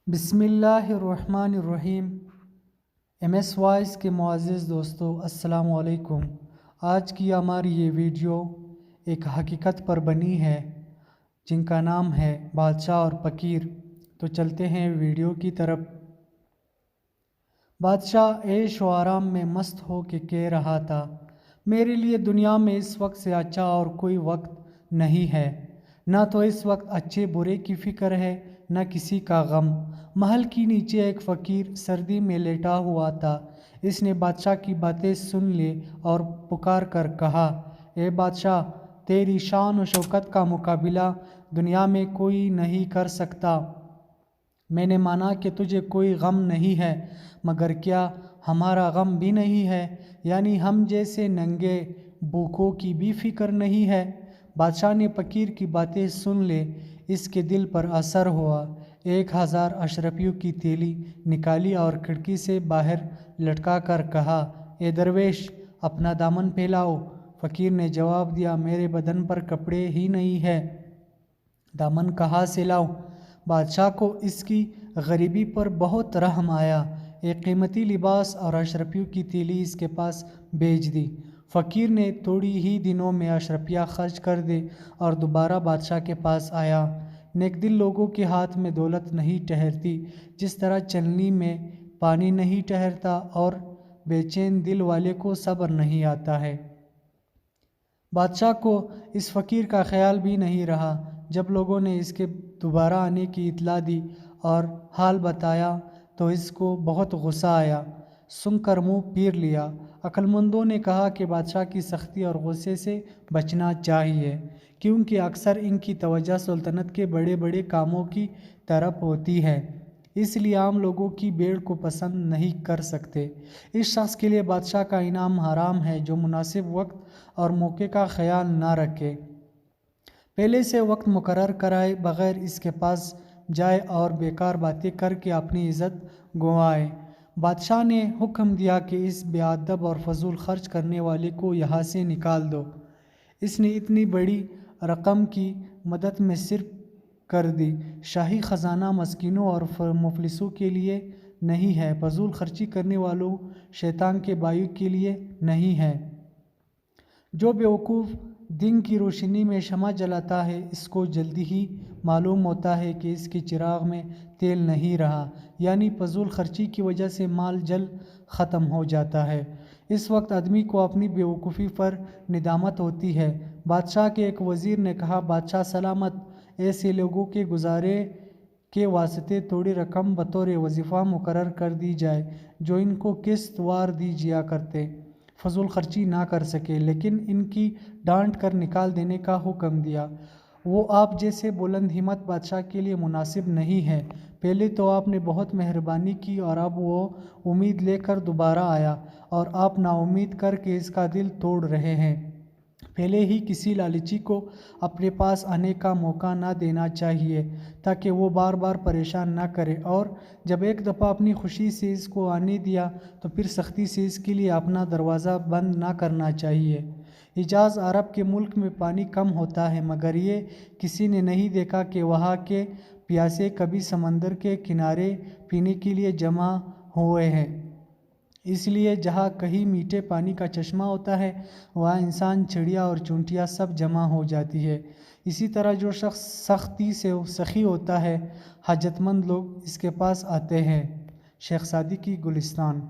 بسم اللہ الرحمن الرحیم۔ ایم ایس وائس کے معزز دوستو، السلام علیکم۔ آج کی ہماری یہ ویڈیو ایک حقیقت پر بنی ہے جن کا نام ہے بادشاہ اور فقیر۔ تو چلتے ہیں ویڈیو کی طرف۔ بادشاہ عیش و آرام میں مست ہو کے کہہ رہا تھا، میرے لیے دنیا میں اس وقت سے اچھا اور کوئی وقت نہیں ہے۔ نہ تو اس وقت اچھے برے کی فکر ہے، نہ کسی کا غم۔ محل کی نیچے ایک فقیر سردی میں لیٹا ہوا تھا۔ اس نے بادشاہ کی باتیں سن لی اور پکار کر کہا، اے بادشاہ، تیری شان و شوکت کا مقابلہ دنیا میں کوئی نہیں کر سکتا۔ میں نے مانا کہ تجھے کوئی غم نہیں ہے، مگر کیا ہمارا غم بھی نہیں ہے؟ یعنی ہم جیسے ننگے بھوکوں کی بھی فکر نہیں ہے؟ بادشاہ نے فقیر کی باتیں سن لی۔ اس کے دل پر اثر ہوا۔ 1000 اشرفیوں کی تھیلی نکالی اور کھڑکی سے باہر لٹکا کر کہا، اے درویش، اپنا دامن پھیلاؤ۔ فقیر نے جواب دیا، میرے بدن پر کپڑے ہی نہیں ہے، دامن کہاں سے لاؤں؟ بادشاہ کو اس کی غریبی پر بہت رحم آیا۔ ایک قیمتی لباس اور اشرفیوں کی تھیلی اس کے پاس بھیج دی۔ فقیر نے تھوڑی ہی دنوں میں اشرفیاں خرچ کر دی اور دوبارہ بادشاہ کے پاس آیا۔ نیک دل لوگوں کے ہاتھ میں دولت نہیں ٹھہرتی، جس طرح چلنی میں پانی نہیں ٹھہرتا اور بے چین دل والے کو صبر نہیں آتا ہے۔ بادشاہ کو اس فقیر کا خیال بھی نہیں رہا۔ جب لوگوں نے اس کے دوبارہ آنے کی اطلاع دی اور حال بتایا تو اس کو بہت غصہ آیا۔ سن کر منہ پھیر لیا۔ عقل مندوں نے کہا کہ بادشاہ کی سختی اور غصے سے بچنا چاہیے، کیونکہ اکثر ان کی توجہ سلطنت کے بڑے بڑے کاموں کی طرف ہوتی ہے، اس لیے عام لوگوں کی بھیڑ کو پسند نہیں کر سکتے۔ اس شخص کے لیے بادشاہ کا انعام حرام ہے جو مناسب وقت اور موقع کا خیال نہ رکھے، پہلے سے وقت مقرر کرائے بغیر اس کے پاس جائے اور بیکار باتیں کر کے اپنی عزت گنوائے۔ بادشاہ نے حکم دیا کہ اس بے ادب اور فضول خرچ کرنے والے کو یہاں سے نکال دو۔ اس نے اتنی بڑی رقم کی مدت میں صرف کر دی۔ شاہی خزانہ مسکینوں اور مفلسوں کے لیے نہیں ہے، فضول خرچی کرنے والوں شیطان کے بھائیوں کے لیے نہیں ہے۔ جو بیوقوف دن کی روشنی میں شمع جلاتا ہے، اس کو جلدی ہی معلوم ہوتا ہے کہ اس کے چراغ میں تیل نہیں رہا، یعنی فضول خرچی کی وجہ سے مال جلد ختم ہو جاتا ہے۔ اس وقت آدمی کو اپنی بیوقوفی پر ندامت ہوتی ہے۔ بادشاہ کے ایک وزیر نے کہا، بادشاہ سلامت، ایسے لوگوں کے گزارے کے واسطے تھوڑی رقم بطور وظیفہ مقرر کر دی جائے جو ان کو قسط وار دی جایا کرتے، فضول خرچی نہ کر سکے، لیکن ان کی ڈانٹ کر نکال دینے کا حکم دیا۔ وہ آپ جیسے بلند ہمت بادشاہ کے لیے مناسب نہیں ہے۔ پہلے تو آپ نے بہت مہربانی کی اور اب وہ امید لے کر دوبارہ آیا اور آپ نا امید کر کے اس کا دل توڑ رہے ہیں۔ پہلے ہی کسی لالچی کو اپنے پاس آنے کا موقع نہ دینا چاہیے تاکہ وہ بار بار پریشان نہ کرے، اور جب ایک دفعہ اپنی خوشی سے اس کو آنے دیا تو پھر سختی سے اس کے لیے اپنا دروازہ بند نہ کرنا چاہیے۔ حجاز عرب کے ملک میں پانی کم ہوتا ہے، مگر یہ کسی نے نہیں دیکھا کہ وہاں کے پیاسے کبھی سمندر کے کنارے پینے کے لیے جمع ہوئے ہیں۔ اس لیے جہاں کہیں میٹھے پانی کا چشمہ ہوتا ہے، وہاں انسان، چڑیا اور چونٹیاں سب جمع ہو جاتی ہے۔ اسی طرح جو شخص سختی سے سخی ہوتا ہے، حاجت مند لوگ اس کے پاس آتے ہیں۔ شیخ سعدی کی گلستان۔